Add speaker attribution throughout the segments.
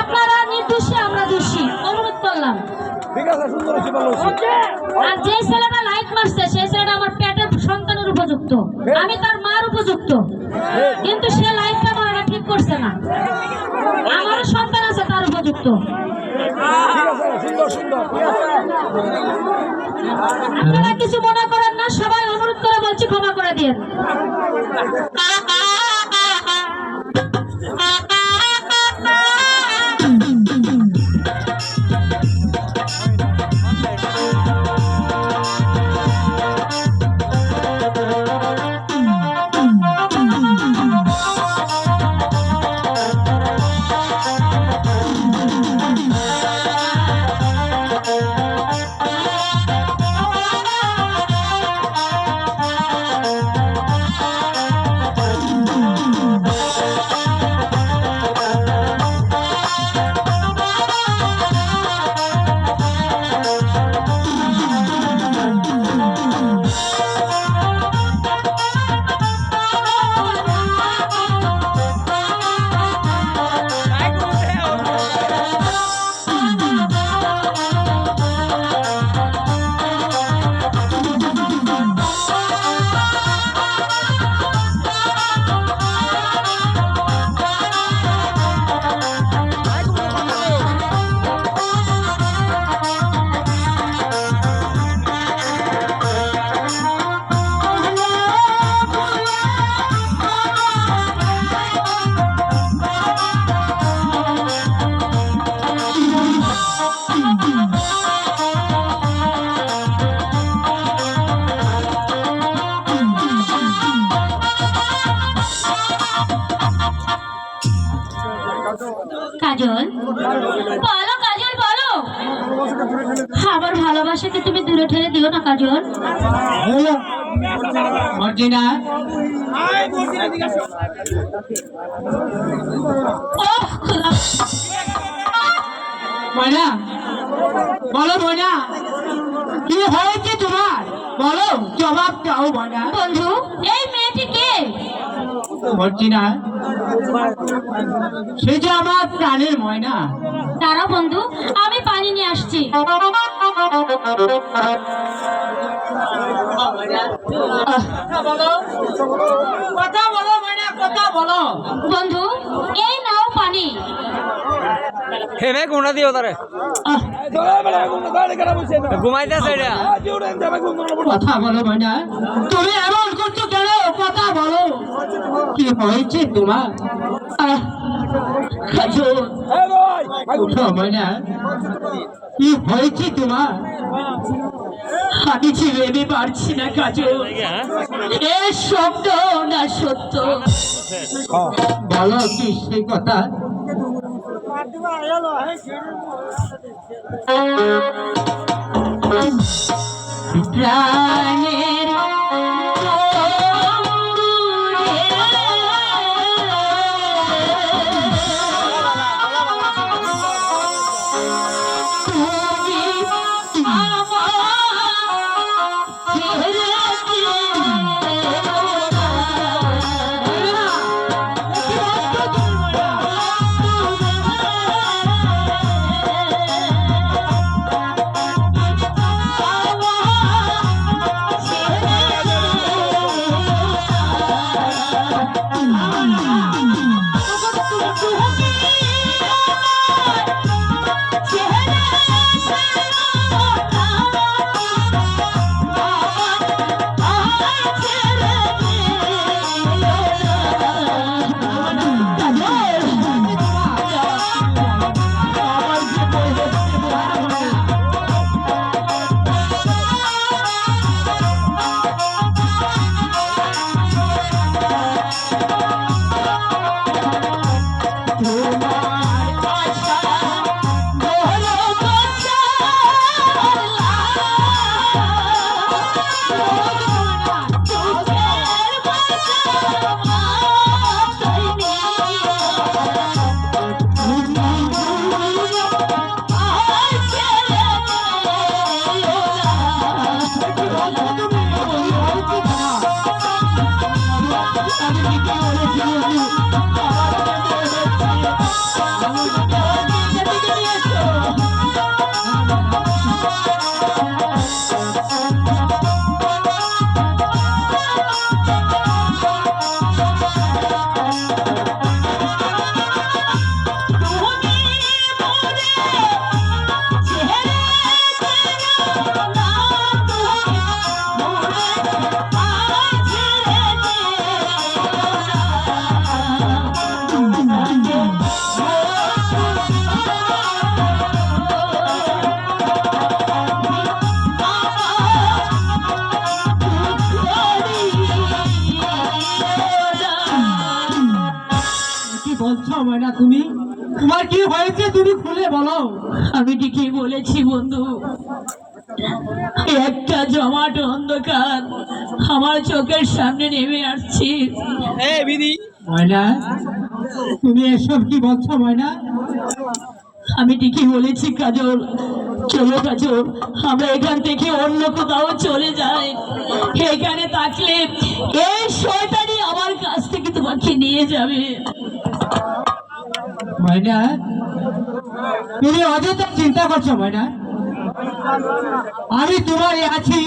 Speaker 1: আপনারা নির্দোষী, আমরা দোষী, অনুরোধ করলাম।
Speaker 2: ঠিক আছে, সুন্দর হয়েছে, ভালো হয়েছে।
Speaker 1: আর যে ছেলেটা লাইট মারছে সেই ছেলেটা আমার পেটের সন্তানের উপযুক্ত, আমি তার মার উপযুক্ত, কিন্তু সে লাইটটা মারা ঠিক করছে না। আমারও সন্তান আছে তার উপযুক্ত।
Speaker 2: ঠিক আছে, সুন্দর সুন্দর।
Speaker 1: আপনারা কিছু মনে করেন না, সবাই অনুরোধ করে বলছি ক্ষমা করে দিন। কাজল, বলো কাজল, বলো আমার ভালোবাসাকে তুমি দূরে ঠেলে দিও না কাজল।
Speaker 3: মর্জিনা,
Speaker 1: ওহ খোদা,
Speaker 3: ময়না, বলো ময়না, কি হয়েছে তোমার? বলো, জবাব দাও ময়না।
Speaker 1: বন্ধু এই মেয়েটি কে?
Speaker 3: মর্জিনা, সে যে আমার প্রাণের ময়না।
Speaker 1: দাঁড়াও বন্ধু, আমি পানি নিয়ে আসছি।
Speaker 3: কথা বলো ময়না, কথা বলো।
Speaker 1: বন্ধু এই নাও পানি।
Speaker 4: হেমে গুণা দিও তারে ঘুমাইতেছে এটা।
Speaker 3: কথা বলো ময়না, তুমি এমন করছো কেন? কথা বলো, কি হয়েছে তোমার? কাজল, উঠো ময়না, কি হয়েছে তোমার? আমি ছেড়ে পারছি না কাজল, এ শব্দ না সত্য, বলো কি সেই কথা? প্রাণের কি বলছো ময়না তুমি? তোমার কি হয়েছে তুমি খুলে বলো।
Speaker 1: আমি ঠিকই বলেছি বন্ধু, একটা জমাট অন্ধকার আমার চোখের সামনে নেমে আসছে।
Speaker 3: ময়না তুমি এসব কি বলছো ময়না?
Speaker 1: আমি ঠিকই বলেছি কাজল, চলো কাজল, আমরা এখান থেকে অন্য কোথাও চলে যাই। এখানে থাকলে এই শয়তানি আমার কাছ থেকে তোমাকে নিয়ে যাবে।
Speaker 3: ময়না তুমি অযথা চিন্তা করছো ময়না, আমি তোমারই আছি,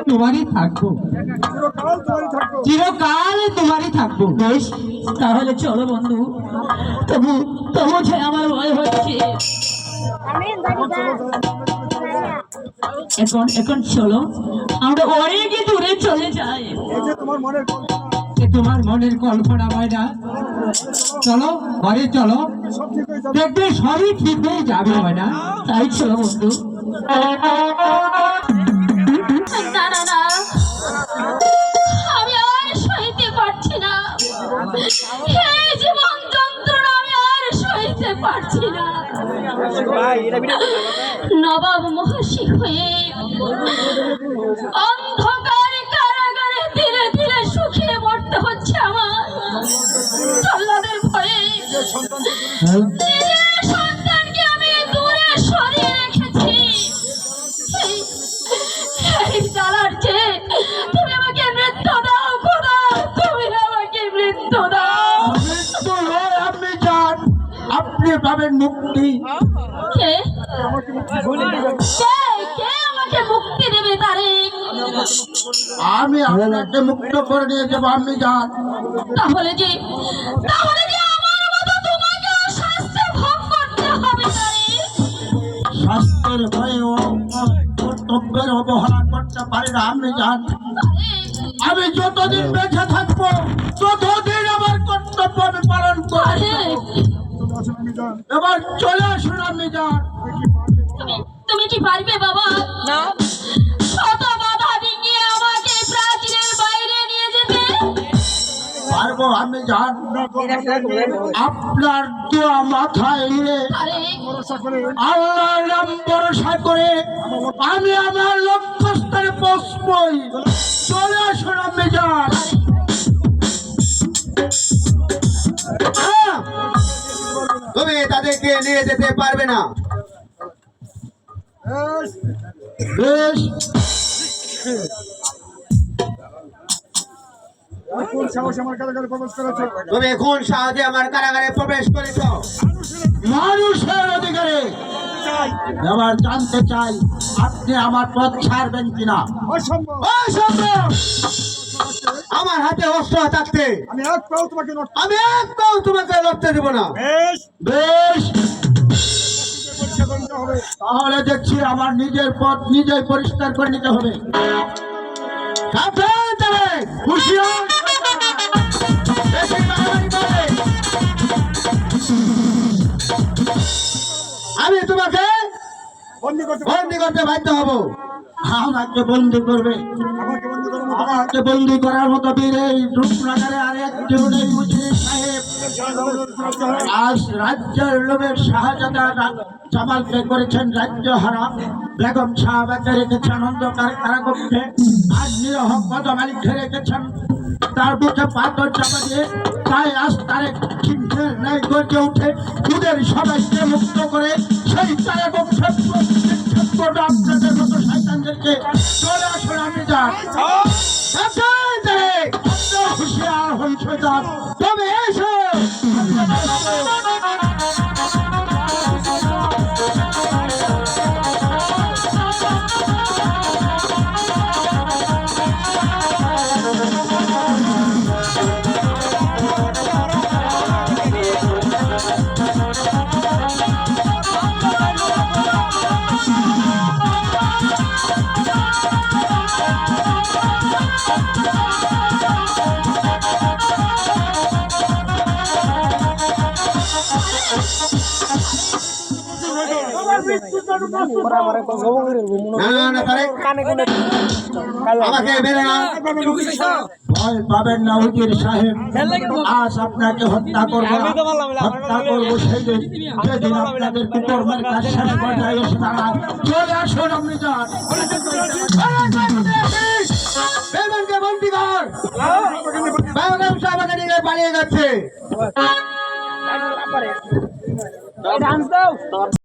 Speaker 3: তোমারই থাকবো, চিরকাল তোমারই থাকবো।
Speaker 1: বেশ, তাহলে চলো বন্ধু। তবু তবু যে আমার ভয় হচ্ছে। এখন চলো, আমরা অনেক দূরে চলে যাই।
Speaker 3: এ তোমার মনের কল্পনা ময়না, চলো ঘরে চলো, দেখবে সবই ঠিক হয়ে যাবে ময়না।
Speaker 1: তাই চলো বন্ধু। না না না, আমি আর সইতে পারছি না, এই জীবন যন্ত্রণা আমি আর সইতে পারছি না। নবাব মহাশি হয়ে অন্ধকার কারাগারে ধীরে ধীরে শুকিয়ে মরতে হচ্ছে আমার। জল্লাদের ভয়ে নিজের সন্তানকে আমি দূরে সরিয়ে রেখেছি। এই জ্বালার চেয়ে তুমি আমাকে মৃত্যু দাও খোদা, তুমি আমাকে মৃত্যু দাও।
Speaker 3: আপনি যান, আপনি পাবেন মুক্তি।
Speaker 1: কে কে আমাকে মুক্তি দেবে তারিক?
Speaker 3: আমি আপনাকে মুক্ত করে নিয়ে যাবো, আপনি যান।
Speaker 1: তাহলে যে আমার মতো তোমাকে শাস্তি ভোগ করতে হবে তারিক।
Speaker 3: স্বাস্থ্যের ভয়ে ও কর্তব্যের অবহেলা করতে পারি না, আপনি যান। আমি যতদিন বেঁচে থাকবো ততদিন আমার কর্তব্য আমি পালন করব।
Speaker 1: তারিক,
Speaker 3: এবার চলে আসুন, আপনি যান।
Speaker 1: তুমি কি পারবে বাবা?
Speaker 4: না
Speaker 1: শত বাধা ডিঙিয়ে আমাকে প্রাচীরের বাইরে নিয়ে যেতে?
Speaker 3: পারবো, আপনি যান। আপনার দোয়া মাথায় নিয়ে
Speaker 1: তারিক,
Speaker 3: আল্লাহর নাম ভরসা করে আমি আমার লক্ষ্যস্থানে পৌঁছবই। চলে আসুন, আপনি যান।
Speaker 5: তুমি তাদেরকে নিয়ে যেতে পারবে না।
Speaker 3: বেশ,
Speaker 5: তুমি কোন সাহায্যে আমার কারাগারে প্রবেশ করেছ?
Speaker 3: মানুষের অধিকারে এবার জানতে চাই আপনি আমার পথ ছাড়বেন কিনা। অসম্ভব।
Speaker 5: আমার হাতে অস্ত্র থাকতে
Speaker 2: আমি এক পাও তোমাকে
Speaker 5: আমি এক পাও তোমাকে লড়তে দেব না।
Speaker 3: বেশ,
Speaker 2: পরীক্ষা করতে হবে।
Speaker 3: তাহলে দেখছি আমার নিজের পথ নিজেই পরিষ্কার করে নিতে হবে। সাবধান তবে, হুঁশিয়ার। বেশি বাড়াবাড়ি করবে। আমি তোমাকে
Speaker 2: বন্দি করতে
Speaker 3: বন্দি করতে বাধ্য হব। আমাকে বন্দি করবে,
Speaker 2: আমাকে বন্দি করার মতো
Speaker 3: আমাকে বন্দি করার মতো বীর এই রূপনগরে আর একজন নেই মুজরিম সাহেব। আজ রাজ্যের লোভের শাহজাদা জামালকে করেছেন রাজ্য হারা, বেগম সাহাবাকে রেখেছেন অন্ধকার কারাকক্ষে, আর নিরহ কদম আলীকে রেখেছেন তার বুকে পাথর চাপা দিয়ে। তাই আজ তারে সিংহের ন্যায় গর্জে উঠে ওদের সবাইকে মুক্ত করে সেই তারে আপনাদের মতো শয়তানদেরকে চলে আসুন, আমি যান। হুঁশিয়ার হন শয়তান, তবে এসো।
Speaker 5: না তারেক আমাকে মেরে না
Speaker 3: ভয় পাবেন না উজির সাহেব, আজ আপনাকে হত্যা করবো না। হত্যা করবো সেদিন যেদিন আপনাদের কুকর্মের কাজ শেষ পর্যায়ে এসে দাঁড়ায়। চলে আসুন আপনি যান।
Speaker 5: বেইমানকে বন্দী কর। বায়োগ্রাম সাহেবকে নিয়ে পালিয়ে যাচ্ছে।